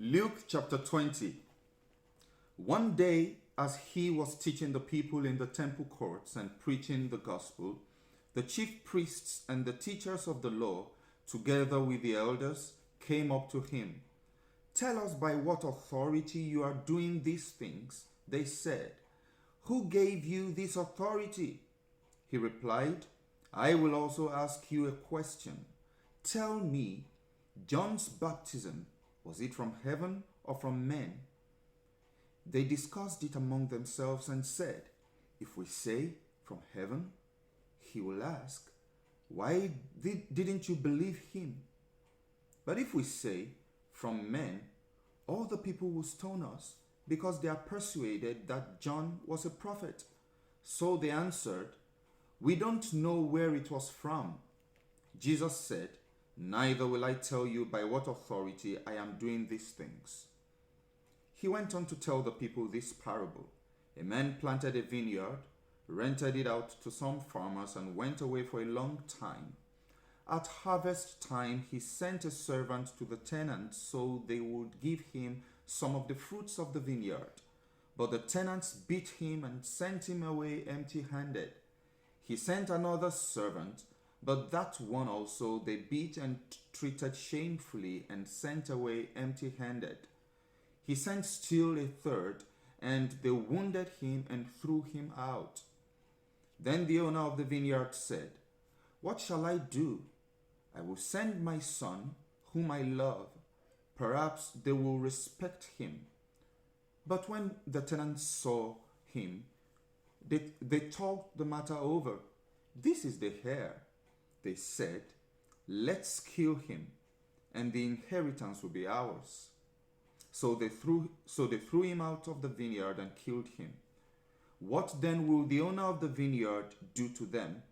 Luke chapter 20. One day, as he was teaching the people in the temple courts and preaching the gospel, the chief priests and the teachers of the law, together with the elders, came up to him. "Tell us by what authority you are doing these things," they said. "Who gave you this authority?" He replied, "I will also ask you a question. Tell me, John's baptism, was it from heaven or from men?" They discussed it among themselves and said, "If we say from heaven," he will ask, "Why didn't you believe him?" But if we say from men, all the people will stone us because they are persuaded that John was a prophet. So they answered, "We don't know where it was from." Jesus said, "Neither will I tell you by what authority I am doing these things." He went on to tell the people this parable. A man planted a vineyard, rented it out to some farmers, and went away for a long time. At harvest time, he sent a servant to the tenants so they would give him some of the fruits of the vineyard. But the tenants beat him and sent him away empty-handed. He sent another servant, but that one also they beat and treated shamefully and sent away empty-handed. He sent still a third, and they wounded him and threw him out. Then the owner of the vineyard said, "What shall I do? I will send my son, whom I love. Perhaps they will respect him." But when the tenants saw him, they talked the matter over. "This is the heir," they said. "Let's kill him, and the inheritance will be ours." So they threw him out of the vineyard and killed him. What then will the owner of the vineyard do to them?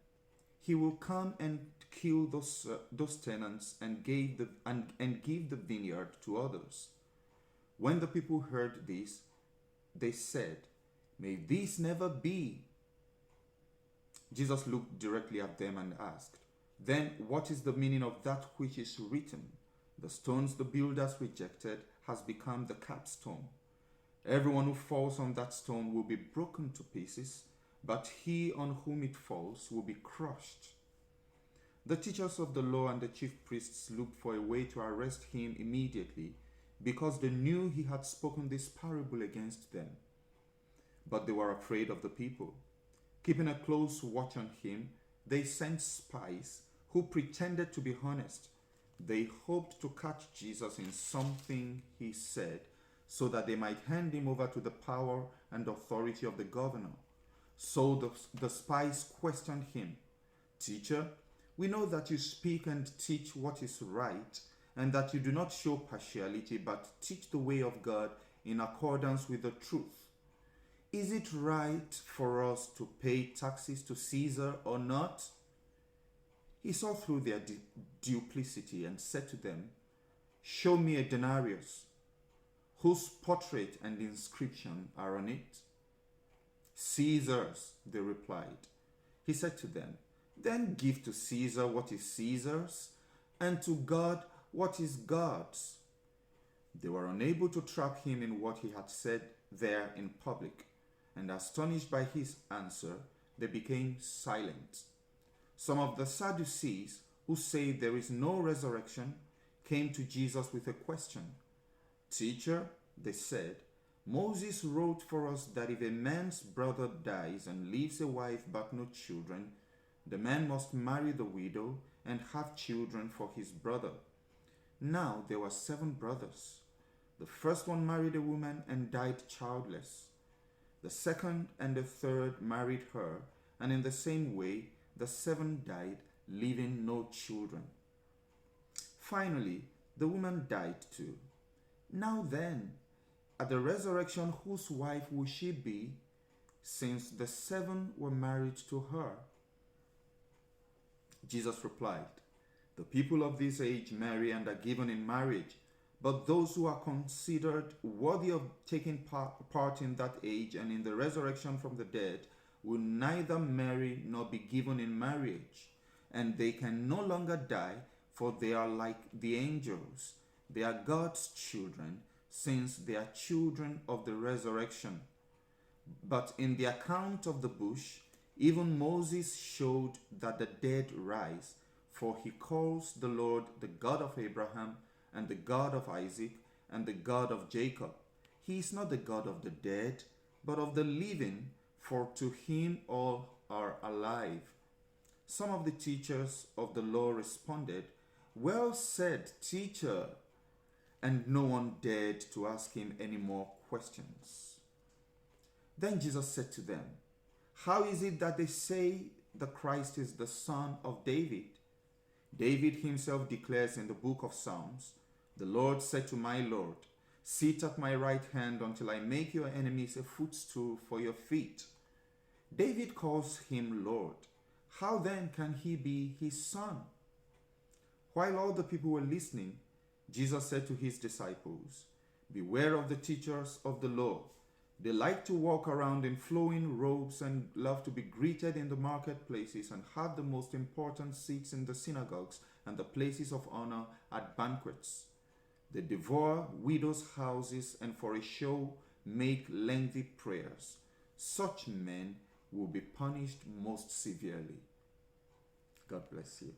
He will come and kill those tenants and give the vineyard to others. When the people heard this, they said, "May this never be." Jesus looked directly at them and asked, "Then what is the meaning of that which is written? The stones the builders rejected has become the capstone. Everyone who falls on that stone will be broken to pieces, but he on whom it falls will be crushed." The teachers of the law and the chief priests looked for a way to arrest him immediately, because they knew he had spoken this parable against them. But they were afraid of the people. Keeping a close watch on him, they sent spies who pretended to be honest. They hoped to catch Jesus in something he said, so that they might hand him over to the power and authority of the governor. So the spies questioned him. "Teacher, we know that you speak and teach what is right, and that you do not show partiality, but teach the way of God in accordance with the truth. Is it right for us to pay taxes to Caesar or not?" He saw through their duplicity and said to them, "Show me a denarius. Whose portrait and inscription are on it?" "Caesar's," they replied. He said to them, "Then give to Caesar what is Caesar's, and to God what is God's." They were unable to trap him in what he had said there in public, and astonished by his answer, they became silent. Some of the Sadducees, who say there is no resurrection, came to Jesus with a question. "Teacher," they said, "Moses wrote for us that if a man's brother dies and leaves a wife but no children, the man must marry the widow and have children for his brother. Now there were 7 brothers. The first one married a woman and died childless. The second and the third married her, and in the same way the 7 died, leaving no children. Finally, the woman died too. Now then, at the resurrection, whose wife will she be, since the 7 were married to her?" Jesus replied, "The people of this age marry and are given in marriage, but those who are considered worthy of taking part in that age and in the resurrection from the dead will neither marry nor be given in marriage, and they can no longer die, for they are like the angels. They are God's children, since they are children of the resurrection. But in the account of the bush, even Moses showed that the dead rise, for he calls the Lord the God of Abraham, and the God of Isaac, and the God of Jacob. He is not the God of the dead, but of the living, for to him all are alive. Some of the teachers of the law responded, "Well said, teacher," and no one dared to ask him any more questions. Then Jesus said to them, "How is it that they say the Christ is the son of David? David himself declares in the book of Psalms, 'The Lord said to my Lord, sit at my right hand until I make your enemies a footstool for your feet.' David calls him Lord. How then can he be his son?" While all the people were listening, Jesus said to his disciples, "Beware of the teachers of the law. They like to walk around in flowing robes and love to be greeted in the marketplaces and have the most important seats in the synagogues and the places of honor at banquets. They devour widows' houses and for a show make lengthy prayers. Such men will be punished most severely." God bless you.